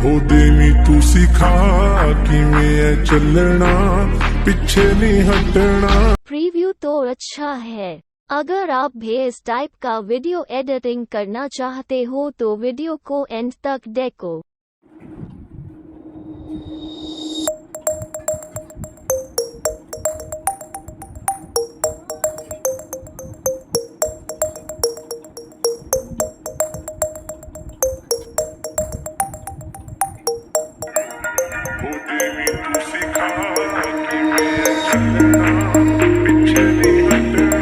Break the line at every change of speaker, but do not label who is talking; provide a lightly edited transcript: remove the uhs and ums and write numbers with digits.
हो देवी तू सिखा कि मैं चलना पीछे नहीं हटना।
प्रीव्यू तो अच्छा है। अगर आप भी इस टाइप का वीडियो एडिटिंग करना चाहते हो तो वीडियो को एंड तक देखो।
हो देवी तू सिखा कि मैं चलना पीछे नहीं हटना।